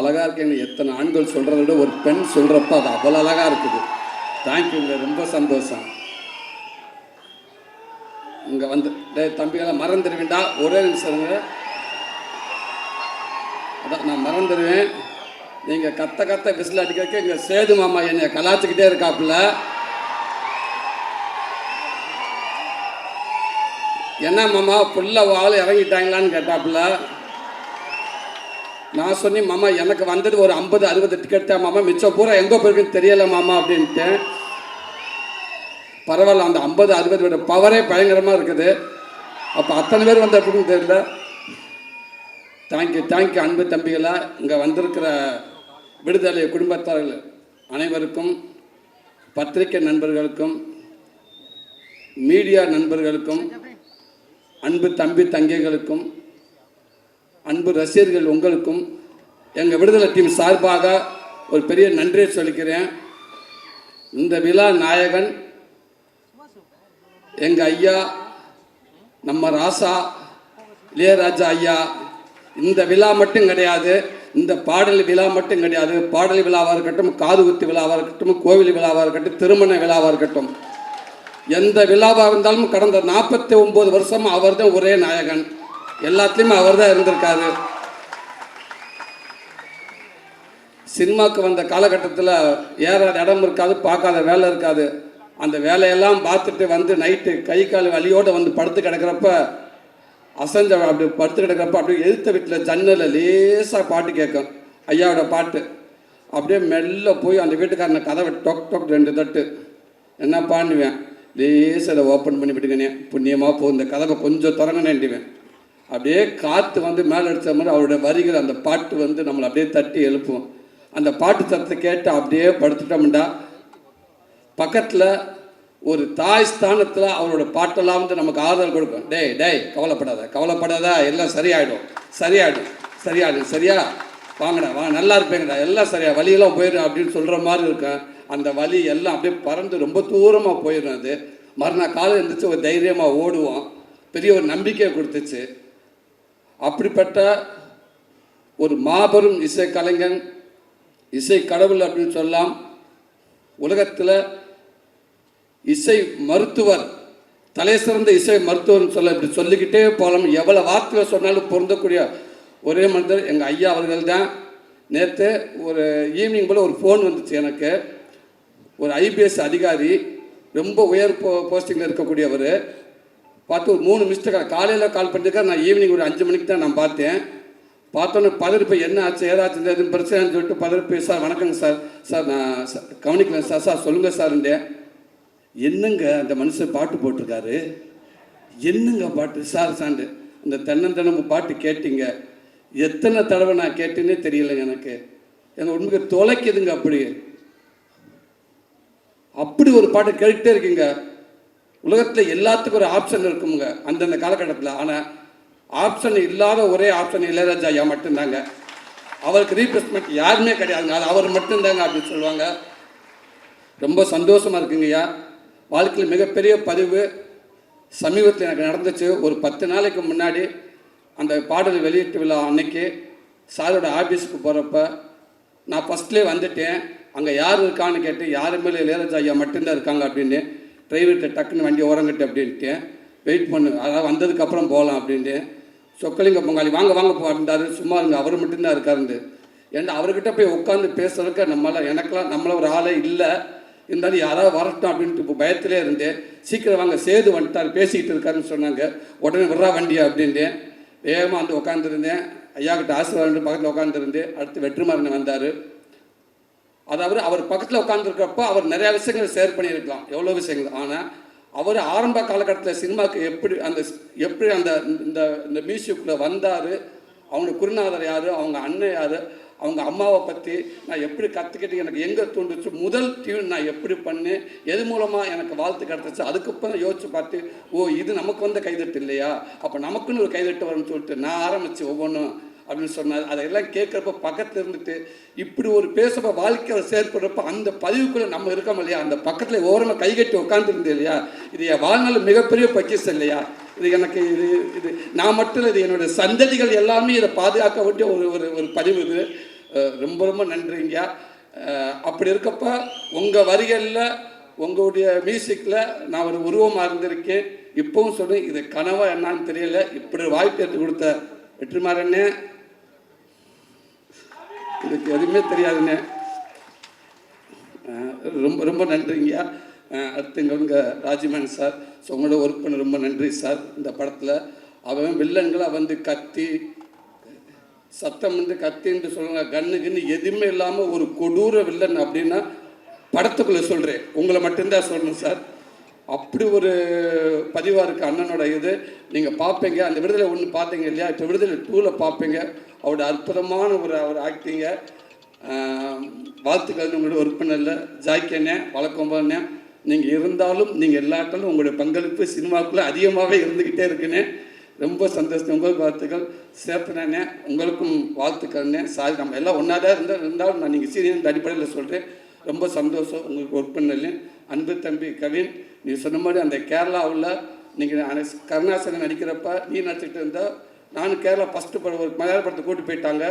அழகாக இருக்கேன்னு எத்தனை ஆண்கள் சொல்கிறத விட ஒரு பெண் சொல்கிறப்ப அது அவ்வளோ அழகாக இருக்குது. தேங்க்யூங்க, ரொம்ப சந்தோஷம். இங்கே வந்து தம்பிகளை மறந்துடுவேண்டா, ஒரே நிமிஷங்க. அதான் நான் மறந்துடுவேன். நீங்கள் கத்த விசில் அடிக்க இங்கே சேது மாமா என்னை கலாச்சிக்கிட்டே இருக்காப்புல. என்ன மாமா புள்ள வாள் இறங்கிட்டாங்களான்னு கேட்டாப்புல. நான் சொன்னேன், மாமா எனக்கு வந்தது ஒரு 50-60 டிக்கெட் தான் மாமா, மிச்சம் பூரா எங்கே போயிருக்குன்னு தெரியலை மாமா அப்படின்ட்டு. பரவாயில்ல, அந்த 50-60 பவரே பயங்கரமாக இருக்குது. அப்போ அத்தனை பேர் வந்த அப்படின்னு தெரியல. தேங்க்யூ அன்பு தம்பிகளா. இங்கே வந்திருக்கிற விடுதலை குடும்பத்தார்கள் அனைவருக்கும், பத்திரிகை நண்பர்களுக்கும், மீடியா நண்பர்களுக்கும், அன்பு தம்பி தங்கைகளுக்கும், அன்பு ரசிகர்கள் உங்களுக்கும் எங்கள் விடுதலை டீம் சார்பாக ஒரு பெரிய நன்றியை சொல்லிக்கிறேன். இந்த விழா நாயகன் எங்கள் ஐயா நம்ம ராசா இளையராஜா ஐயா. இந்த விழா மட்டும் கிடையாது, இந்த பாடல் விழா மட்டும் கிடையாது. பாடல் விழாவாக இருக்கட்டும், காது குத்து விழாவாக இருக்கட்டும், கோவில் விழாவாக இருக்கட்டும், திருமண விழாவாக இருக்கட்டும், எந்த விழாவாக இருந்தாலும் கடந்த 49 வருஷம் அவர் தான் ஒரே நாயகன். எல்லாத்துலேயுமே அவர் தான் இருந்திருக்காரு. சினிமாவுக்கு வந்த காலகட்டத்தில் ஏறாத இடம் இருக்காது, பார்க்காத வேலை இருக்காது. அந்த வேலையெல்லாம் பார்த்துட்டு வந்து நைட்டு கை கால் வலியோடு வந்து படுத்து கிடக்கிறப்ப, அசஞ்ச அப்படி படுத்து கிடக்கிறப்ப அப்படியே எதிர்த்த வீட்டில் ஜன்னலில் லேசாக பாட்டு கேட்கும், ஐயாவோட பாட்டு. அப்படியே மெல்ல போய் அந்த வீட்டுக்காரனை கதவை டொக் டொக் 2 தட்டு என்ன பாண்டுவேன், லேசாக அதை ஓப்பன் பண்ணி விட்டுக்கனே புண்ணியமாக போ, இந்த கதவை கொஞ்சம் திறங்கனேன்டுவேன். அப்படியே காற்று வந்து மேலே அடித்த மாதிரி அவருடைய வரிகள் அந்த பாட்டு வந்து நம்மளை அப்படியே தட்டி எழுப்புவோம். அந்த பாட்டு சத்தத்தை கேட்டு அப்படியே படுத்துட்டோம்டா, பக்கத்தில் ஒரு தாய் ஸ்தானத்தில் அவரோட பாட்டெல்லாம் வந்து நமக்கு ஆறுதல் கொடுக்கும். டேய் கவலைப்படாத, எல்லாம் சரியாயிடும் சரியா வாங்கடா நல்லா இருப்பேங்கடா, எல்லாம் சரியா, வலியெல்லாம் போயிடும் அப்படின்னு சொல்கிற மாதிரி இருக்கும். அந்த வலி எல்லாம் அப்படியே பறந்து ரொம்ப தூரமாக போயிடும். அது மறுநாள் காலையில் இருந்துச்சு ஒரு தைரியமாக ஓடுவோம். பெரிய ஒரு நம்பிக்கையை கொடுத்துச்சு. அப்படிப்பட்ட ஒரு மாபெரும் இசை கலைஞன், இசை கடவுள் அப்படின்னு சொல்லலாம். உலகத்தில் இசை மருத்துவர், தலை சிறந்த இசை மருத்துவர்னு சொல்ல இப்படி சொல்லிக்கிட்டே போகலாம். எவ்வளோ வார்த்தைகள் சொன்னாலும் பொருந்தக்கூடிய ஒரே மனிதர் எங்கள் ஐயா அவர்கள் தான். நேற்று ஒரு ஈவினிங் போல் ஒரு ஃபோன் வந்துச்சு எனக்கு. ஒரு IPS அதிகாரி, ரொம்ப உயர் போஸ்டிங்கில் இருக்கக்கூடியவர். பார்த்து ஒரு 3 மிஸ்டு காலையில் கால் பண்ணியிருக்காரு. நான் ஈவினிங் ஒரு 5 மணிக்கு தான் நான் பார்த்தேன். பார்த்தோன்னே பதறிப்பு, என்ன ஆச்சு ஏதாச்சும் எதுவும் பிரச்சனைன்னு சொல்லிட்டு பதறிப்பு, சார் வணக்கங்க சார் நான் கவனிக்கலங்க சார் சொல்லுங்கள் சார்ண்டேன். என்னங்க அந்த மனுஷன் பாட்டு போட்டிருக்காரு, என்னங்க பாட்டு சாண்டு, அந்த தென்னந்தனம்பு பாட்டு கேட்டீங்க, எத்தனை தடவை நான் கேட்டேன்னே தெரியலைங்க எனக்கு. எங்கள் உண்மைக்கு தொலைக்குதுங்க. அப்படி ஒரு பாட்டு கேட்டுகிட்டே இருக்குங்க. உலகத்தில் எல்லாத்துக்கும் ஒரு ஆப்ஷன் இருக்குங்க அந்தந்த காலகட்டத்தில். ஆனால் ஆப்ஷன் இல்லாத ஒரே ஆப்ஷன் இளையராஜா ஐயா மட்டும்தாங்க. அவருக்கு ரீப்ளேஸ்மெண்ட் யாருமே கிடையாதுங்க, அது அவர் மட்டும்தாங்க அப்படின்னு சொல்லுவாங்க. ரொம்ப சந்தோஷமாக இருக்குங்க ஐயா. வாழ்க்கையில் மிகப்பெரிய பதிவு சமீபத்தில் எனக்கு நடந்துச்சு. ஒரு 10 நாளைக்கு முன்னாடி அந்த பாடல் வெளியீட்டு விழா அன்னைக்கு சாரோட ஆஃபீஸுக்கு போகிறப்ப நான் ஃபஸ்ட்லேயே வந்துட்டேன். அங்கே யார் இருக்கான்னு கேட்டு, யாருமே இளையராஜா ஐயா மட்டும்தான் இருக்காங்க அப்படின்னு. டிரைவர்கிட்ட டக்குன்னு வண்டி ஓரங்கிட்டு அப்படின்ட்டு வெயிட் பண்ணு, அதாவது வந்ததுக்கப்புறம் போகலாம் அப்படின்ட்டு. சொக்கலிங்க பொங்காளி வாங்க போ அப்படின்றாரு. சும்மா இருங்க, அவர் மட்டும்தான் இருக்காருண்டு. ஏன்னா அவர்கிட்ட போய் உட்காந்து பேசுறதுக்கு எனக்கெல்லாம் நம்மள ஒரு ஆளே இல்லை. இருந்தாலும் யாராவது வரட்டும் அப்படின்ட்டு இப்போ பயத்திலே இருந்தேன். சீக்கிரம் வாங்க, சேது வந்துட்டார், பேசிக்கிட்டு இருக்காருன்னு சொன்னாங்க. உடனே விட்றா வண்டியா அப்படின்ட்டு வேகமாக வந்து உட்காந்துருந்தேன். ஐயாக்கிட்ட ஆசீர்வாதம் பக்கத்தில் உட்காந்துருந்தேன். அடுத்து வெற்றிமாறன் வந்தார். அதாவது அவர் பக்கத்தில் உட்காந்துருக்கிறப்போ அவர் நிறையா விஷயங்கள் ஷேர் பண்ணியிருக்கலாம், எவ்வளோ விஷயங்கள். ஆனால் அவர் ஆரம்ப காலகட்டத்தில் சினிமாவுக்கு எப்படி அந்த இந்த மியூசிக்கில் வந்தார், அவங்க குருநாதர் யார், அவங்க அண்ணன் யார், அவங்க அம்மாவை பற்றி நான் எப்படி கற்றுக்கிட்டு எனக்கு எங்கே தோன்றுச்சு, முதல் டியூன் நான் எப்படி பண்ணேன், எது மூலமாக எனக்கு வாழ்த்து கிடச்சிச்சு, அதுக்கப்புறம் யோசிச்சு பார்த்து இது நமக்கு வந்த கைதட்டு இல்லையா, அப்போ நமக்குன்னு ஒரு கைதட்டு வரும்னு சொல்லிட்டு நான் ஆரம்பித்து ஒவ்வொன்றும் அப்படின்னு சொன்னார். அதையெல்லாம் கேட்குறப்ப பக்கத்தில் இருந்துட்டு இப்படி ஒரு பேசுகிறப்ப வாழ்க்கையில் செயற்படுறப்ப அந்த பதிவுக்குள்ளே நம்ம இருக்கோம் இல்லையா, அந்த பக்கத்தில் ஓரமாக கைகட்டி உட்காந்துருந்தேன் இல்லையா, இது என் வாழ்நாள் மிகப்பெரிய பொக்கிஷம் இல்லையா. இது எனக்கு இது நான் மட்டும் இல்லை, இது என்னுடைய சந்ததிகள் எல்லாமே இதை பாதுகாக்க வேண்டிய ஒரு பதிவு. இது ரொம்ப ரொம்ப நன்றிங்க. அப்படி இருக்கப்ப உங்கள் வரிகளில் உங்களுடைய மியூசிக்கில் நான் ஒரு உருவமாக இருந்திருக்கேன். இப்பவும் சொல்கிறேன், இது கனவா என்னான்னு தெரியல. இப்படி வாய்ப்பு எடுத்து கொடுத்த வெற்றிமாறண்ணே, இதுக்கு எதுவுமே தெரியாதுண்ணே. ரொம்ப ரொம்ப நன்றிங்க. அடுத்துங்க ராஜ்மேன் சார். ஸோ உங்களோட ஒர்க் பண்ண ரொம்ப நன்றி சார். இந்த படத்தில் அவன் வில்லன்களை வந்து கத்தி சத்தம் வந்து கத்தின்னு சொல்லுங்க, கண்ணு எதுவுமே இல்லாமல் ஒரு கொடூர வில்லன் அப்படின்னா படத்துக்குள்ளே சொல்கிறேன், உங்களை மட்டும்தான் சொல்லணும் சார். அப்படி ஒரு பதிவாக இருக்குது அண்ணனோட இது. நீங்கள் பார்ப்பீங்க, அந்த விடுதலை ஒன்று பார்த்தீங்க இல்லையா, இப்போ விடுதலை 2ல் பார்ப்பீங்க. அவரோட அற்புதமான ஒரு ஆக்டிங்க. வாழ்த்துக்கள் உங்களோட ஒர்க் பண்ணல ஜாய்க்கண்ணே, வழக்கம்பண்ணே. நீங்கள் இருந்தாலும் நீங்கள் எல்லாட்டாலும் உங்களுடைய பங்களிப்பு சினிமாவுக்குள்ளே அதிகமாகவே இருந்துக்கிட்டே இருக்குண்ணே. ரொம்ப சந்தோஷம். உங்களுக்கு வாழ்த்துக்கள். சேர்த்தனே உங்களுக்கும் வாழ்த்துக்கள்ண்ணே. சாரி, நம்ம எல்லாம் ஒன்றா தான் இருந்தாலும் நான் நீங்கள் சீரியல் அடிப்படையில் சொல்கிறேன். ரொம்ப சந்தோஷம் உங்களுக்கு ஒர்க் பண்ணல. அன்பு தம்பி கவின், நீ சொன்ன மாதிரி அந்த கேரளாவில் நீங்கள் கருணாசனை நடிக்கிறப்ப நீ நடிச்சுக்கிட்டு இருந்தால், நானும் கேரளா ஃபஸ்ட்டு படம் ஒரு மலையாள படத்தை கூட்டி போயிட்டாங்க.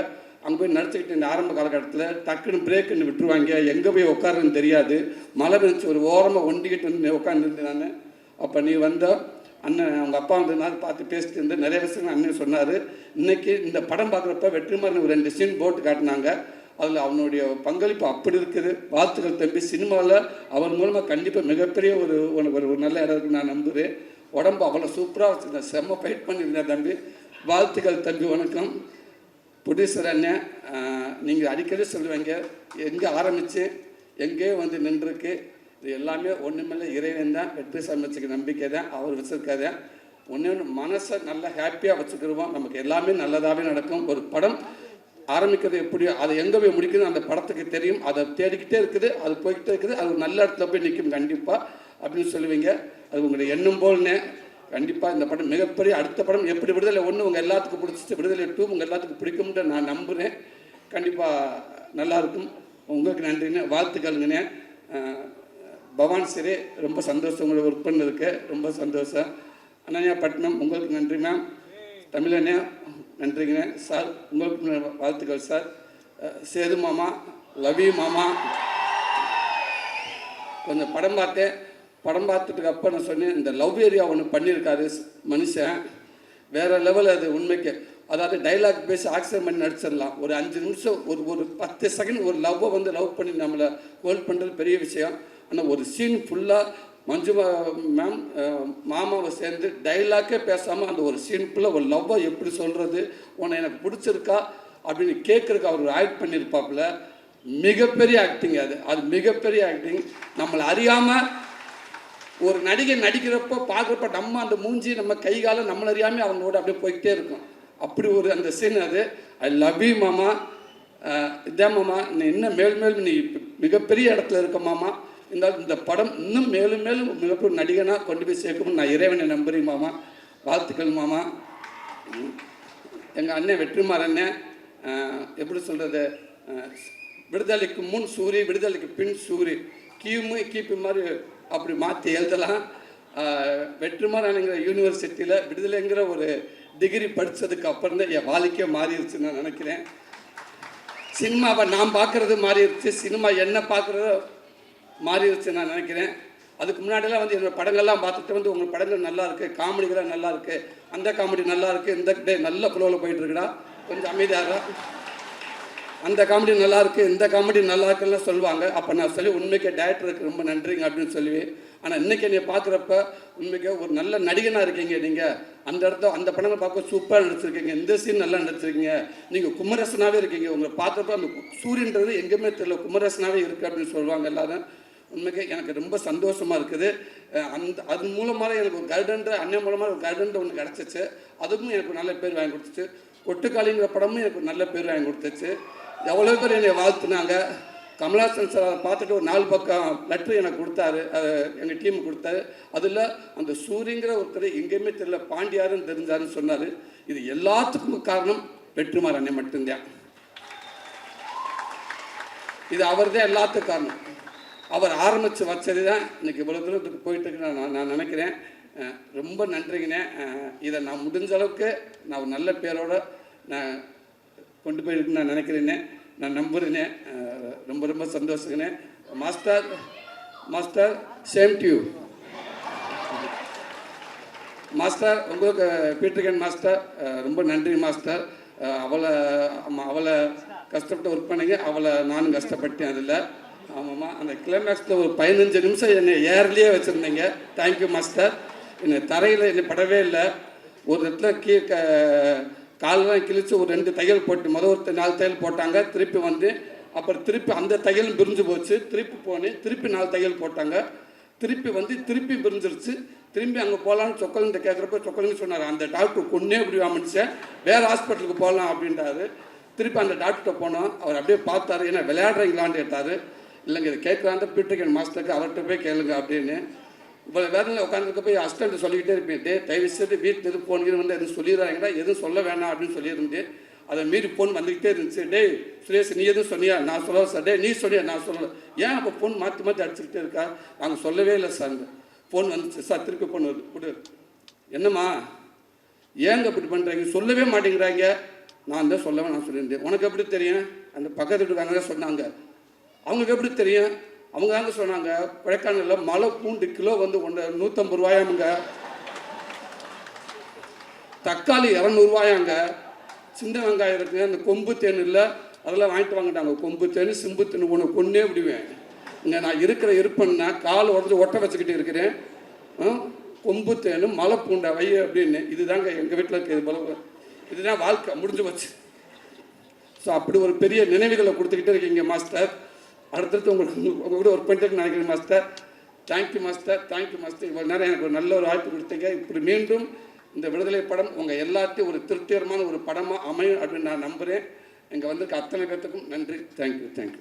அங்கே போய் நடிச்சுக்கிட்டு இந்த ஆரம்ப காலகட்டத்தில் டக்குன்னு பிரேக்குன்னு விட்டுருவாங்க, எங்கே போய் உட்காருன்னு தெரியாது. மழை பெஞ்சு ஒரு ஓரமாக ஒண்டிக்கிட்டு வந்து உட்காந்துருந்தேன் நான். அப்போ நீ வந்தால் அண்ணன் அவங்க அப்பா வந்ததுனால பார்த்து பேசிட்டு இருந்தேன். நிறைய விஷயங்கள் அண்ணன் சொன்னார். இன்றைக்கி இந்த படம் பார்க்குறப்ப வெற்றிமாறன் ஒரு 2 சீன் போட்டு காட்டினாங்க. அதில் அவனுடைய பங்களிப்பு அப்படி இருக்குது. வாழ்த்துக்கள் தம்பி. சினிமாவில் அவர் மூலமாக கண்டிப்பாக மிகப்பெரிய ஒரு நல்ல இடம் இருக்குன்னு நான் நம்புகிறேன். உடம்பு அவ்வளோ சூப்பராக வச்சுருந்தேன், செம்ம ஃபைட் பண்ணியிருந்தேன் தம்பி. வாழ்த்துக்கள் தம்பி. வணக்கம். ப்ரொடியூசர் அண்ணன், நீங்கள் அடிக்கடி சொல்லுவீங்க, எங்கே ஆரம்பித்து எங்கே வந்து நின்றுருக்கு, இது எல்லாமே ஒன்றுமில்லை இறைவன் தான். வெற்றி சமைச்சுக்க நம்பிக்கை தான், அவர் வச்சுருக்காரு. ஒன்று மனசை நல்லா ஹாப்பியாக வச்சுக்கிடுவோம், நமக்கு எல்லாமே நல்லதாகவே நடக்கும். ஒரு படம் ஆரம்பிக்கிறது எப்படியோ அதை எங்கே போய் முடிக்கணும் அந்த படத்துக்கு தெரியும். அதை தேடிக்கிட்டே இருக்குது, அது போய்கிட்டே இருக்குது, அது ஒரு நல்ல இடத்துல போய் நிற்கும் கண்டிப்பாக அப்படின்னு சொல்லுவீங்க. அது உங்களுடைய எண்ணம் போல்னே. கண்டிப்பாக இந்த படம் மிகப்பெரிய அடுத்த படம் எப்படி விடுதலை 1 உங்கள் எல்லாத்துக்கும் பிடிச்சிச்சு, விடுதலை 2 உங்கள் எல்லாத்துக்கும் பிடிக்கும்னு நான் நம்புகிறேன். கண்டிப்பாக நல்லாயிருக்கும். உங்களுக்கு நன்றிண்ணே, வாழ்த்துக்கள்ங்கண்ணே. பவான் சரி, ரொம்ப சந்தோஷம் உங்களை ஒர்க் பண்ணதுக்கு, ரொம்ப சந்தோஷம். அண்ணா பட்னம், உங்களுக்கு நன்றி மேம். தமிழண்ணே நன்றிங்கண்ணே. சார் உங்களுக்கு வாழ்த்துக்கள் சார். சேது மாமா, லவி மாமா, கொஞ்சம் படம் பார்த்தேன். படம் பார்த்துட்டுக்கு அப்போ நான் சொன்னேன், இந்த லவ் ஏரியா ஒன்று பண்ணியிருக்காரு மனுஷன், வேறு லெவல். அது உண்மைக்கு அதாவது டைலாக் பேசி ஆக்சிடென்ட் பண்ணி நடிச்சிடலாம். ஒரு 5 நிமிஷம் ஒரு 10 செகண்ட் ஒரு லவ்வை வந்து லவ் பண்ணி நம்மளை ஹோல்ட் பண்ணுறது பெரிய விஷயம். ஆனால் ஒரு சீன் ஃபுல்லாக மஞ்சு மேம் மாமாவை சேர்ந்து டைலாக்கே பேசாமல் அந்த ஒரு சீன் ஃபுல்லாக ஒரு லவ்வை எப்படி சொல்கிறது, உன்னை எனக்கு பிடிச்சிருக்கா அப்படின்னு கேட்குறதுக்கு அவர் ஆக்ட் பண்ணியிருப்பாப்புல. மிகப்பெரிய ஆக்டிங் அது மிகப்பெரிய ஆக்டிங். நம்மளை அறியாமல் ஒரு நடிகை நடிக்கிறப்போ பார்க்குறப்ப நம்ம அந்த மூஞ்சி நம்ம கை காலம் நம்மளை அறியாமல் அவங்களோட அப்படியே போய்கிட்டே இருக்கும். அப்படி ஒரு அந்த சீன் அது. ஐ லவ் யூ மாமா. இதே மாமா, நீ இன்னும் மேலும் நீ மிகப்பெரிய இடத்துல இருக்க மாமா. இந்த படம் இன்னும் மேலும் மிகப்பெரிய நடிகனாக கொண்டு போய் சேர்க்கணும்னு நான் இறைவனை நம்புறேன் மாமா. வாழ்த்துக்கள் மாமா. எங்கள் அண்ணன் வெற்றிமாறண்ணே, எப்படி சொல்கிறது, விடுதலைக்கு முன் சூரி, விடுதலைக்கு பின் சூரி, கீப்பு மாதிரி அப்படி மாற்றி எழுதலாம். வெற்றிமாறன்ங்கிற யூனிவர்சிட்டியில் விடுதலைங்கிற ஒரு டிகிரி படித்ததுக்கு அப்புறம் தான் என் வாழ்க்கையே மாறிடுச்சுன்னு நான் நினைக்கிறேன். சினிமாவை நான் பார்க்குறது மாறிடுச்சு, சினிமா என்ன பார்க்குறதோ மாறிடுச்சு நான் நினைக்கிறேன். அதுக்கு முன்னாடியெல்லாம் வந்து என்னோடய படங்கள்லாம் பார்த்துட்டு வந்து உங்கள் படங்கள் நல்லா இருக்குது, காமெடிகளாக நல்லா இருக்குது, அந்த காமெடி நல்லா இருக்குது, இந்த டே நல்ல ஃப்ளோவில் போயிட்டுருக்குடா, கொஞ்சம் அமைதியாக அந்த காமெடி நல்லா இருக்குது, இந்த காமெடி நல்லா இருக்குன்னு சொல்லுவாங்க. அப்போ நான் சொல்லி உண்மைக்கே டேரக்டருக்கு ரொம்ப நன்றிங்க அப்படின்னு சொல்லுவேன். ஆனால் இன்றைக்கி என்னை பார்க்குறப்ப உண்மைக்கே ஒரு நல்ல நடிகனாக இருக்கீங்க நீங்கள். அந்த இடத்த அந்த படங்களை பார்க்க சூப்பராக நடிச்சிருக்கீங்க, இந்த சீன் நல்லா நடிச்சிருக்கீங்க, நீங்கள் குமரசனாகவே இருக்கீங்க. உங்களை பார்க்குறப்ப அந்த சூரியன்றது எங்கேயுமே தெரியல, குமரசனாகவே இருக்குது அப்படின்னு சொல்லுவாங்க எல்லாரும். உண்மைக்கே எனக்கு ரொம்ப சந்தோஷமாக இருக்குது. அது மூலமாக எனக்கு ஒரு கைடன்ட்டு அண்ணன் மூலமாக ஒரு கைடன்ட்டு ஒன்று கிடச்சிச்சு. அதுக்கும் எனக்கு நல்ல பேர் வாங்கி கொடுத்துச்சு. கொட்டுக்காளிங்கிற படமும் எனக்கு நல்ல பேர் வாங்கி கொடுத்துச்சு. எவ்வளோ பேர் என்னை வாழ்த்துனாங்க. கமல்ஹாசன் சார் அதை பார்த்துட்டு ஒரு 4 பக்கம் லெட்ரு எனக்கு கொடுத்தாரு, எங்கள் டீம் கொடுத்தாரு. அதில் அந்த சூரியங்கிற ஒருத்தர் எங்கேயுமே தெரியல, பாண்டியாருன்னு தெரிஞ்சாருன்னு சொன்னார். இது எல்லாத்துக்கும் காரணம் வெற்றிமாறன் மட்டும்தான். இது அவர் தான் எல்லாத்துக்கும் காரணம். அவர் ஆரம்பித்து வச்சது தான் இன்றைக்கி இவ்வளோ தூரத்துக்கு போயிட்டுருக்கு நான் நினைக்கிறேன். ரொம்ப நன்றிங்கண்ணே. இதை நான் முடிஞ்ச அளவுக்கு நான் ஒரு நல்ல பேரோடு நான் கொண்டு போயிருக்குன்னு நான் நினைக்கிறேன்னே. நான் நம்புகிறேனே. ரொம்ப ரொம்ப சந்தோஷங்கண்ணே. Master master same to you master. உங்களுக்கு பீட்டர்கன் மாஸ்டர் ரொம்ப நன்றி மாஸ்டர். அவளை கஷ்டப்பட்டு ஒர்க் பண்ணிங்க, அவளை நானும் கஷ்டப்பட்டேன் அதில். ஆமாம்மா, அந்த கிளைமேக்ஸில் ஒரு 15 நிமிஷம் என்னை ஏர்லேயே வச்சுருந்தீங்க. Thank you master. என்னை தரையில் என்னை படவே இல்லை. ஒரு இடத்துல காலெலாம் கிழிச்சு ஒரு 2 தையல் போட்டு ஒரு 4 தையல் போட்டாங்க. திருப்பி வந்து அப்புறம் திருப்பி அந்த தையலும் பிரிஞ்சு போச்சு. திருப்பி போனேன், திருப்பி 4 தையல் போட்டாங்க. திருப்பி வந்து திருப்பி பிரிஞ்சிருச்சு. திரும்பி அங்கே போகலான்னு சொக்கலிங்கிட்ட கேட்குறப்ப சொக்கலிங்க சொன்னார், அந்த டாக்டர் கொன்னே இப்படி மனுஷன், வேறு ஹாஸ்பிட்டலுக்கு போகலாம் அப்படின்றாரு. திருப்பி அந்த டாக்டர்கிட்ட போனோம். அவர் அப்படியே பார்த்தாரு, ஏன்னா விளையாடுறீங்களான்னு கேட்டார். இல்லைங்க இது கேட்கலான்ட்டு பீட்டர்கன் மாஸ்டருக்கு அவர்கிட்ட போய் கேளுங்க அப்படின்னு. இவ்வளோ வேலையில் உட்காந்துருக்க போய் அசிஸ்டண்ட் சொல்லிக்கிட்டே இருப்பேன், தயவு செய்து வீட்டில் எதுவும் ஃபோன் வந்து எதுவும் சொல்லிடுறாங்கன்னா எதுவும் சொல்ல வேணாம் அப்படின்னு சொல்லியிருந்தேன். அதை மீறி ஃபோன் வந்துக்கிட்டே இருந்துச்சு. டேய் சுரேஷ், நீ எதுவும் சொன்னியா? நான் சொல்லலை சார். டே நீ சொன்னியா? நான் சொல்லலை. ஏன் அப்போ ஃபோன் மாற்றி மாற்றி அடிச்சுக்கிட்டே இருக்கா? நாங்கள் சொல்லவே இல்லை சார். ஃபோன் வந்துச்சு சார், திருப்பி ஃபோன் வருது, கொடு. என்னம்மா ஏங்க இப்படி பண்ணுறீங்க? சொல்லவே மாட்டேங்கிறாங்க. நான் தான் சொல்லவே நான் சொல்லியிருந்தேன். உனக்கு எப்படி தெரியும்? அந்த பக்கத்து வீட்டுக்காரங்க சொன்னாங்க. அவங்களுக்கு எப்படி தெரியும்? அவங்க தாங்க சொன்னாங்க, கொடைக்கானலில் மலை பூண்டு கிலோ வந்து 150 ரூபாயாமுங்க, தக்காளி 200 ரூபாயாங்க, சின்ன வெங்காயம் இருக்குங்க, அந்த கொம்பு தேன் இல்லை அதெல்லாம் வாங்கிட்டு வாங்கிட்டாங்க. கொம்பு தேன் சிம்பு தேன் உனக்கு கொன்னே விடுவேன். இங்கே நான் இருக்கிற இருப்பேன்னா கால் உடஞ்சி ஒட்ட வச்சுக்கிட்டு இருக்கிறேன். கொம்பு தேனும் மலை பூண்டை வை அப்படின்னு. இதுதாங்க எங்கள் வீட்டில் இருக்கிறது. இதுதான் வாழ்க்கை முடிஞ்சு போச்சு. ஸோ அப்படி ஒரு பெரிய நினைவுகளை கொடுத்துக்கிட்டே இருக்கீங்க மாஸ்டர். அடுத்தடுத்து உங்கள் கூட ஒர்க் பண்ணிட்டு நினைக்கிறேன் master. Thank you master, thank you master. இவ்வளோ நேரம் எனக்கு ஒரு நல்ல ஒரு வாய்ப்பு கொடுத்தீங்க. இப்படி மீண்டும் இந்த விடுதலை படம் உங்கள் எல்லாத்தையும் ஒரு திருப்திகரமான ஒரு படமாக அமையும் அப்படின்னு நான் நம்புகிறேன். இங்கே வந்திருக்க அத்தனை பேர்த்துக்கும் நன்றி. தேங்க்யூ.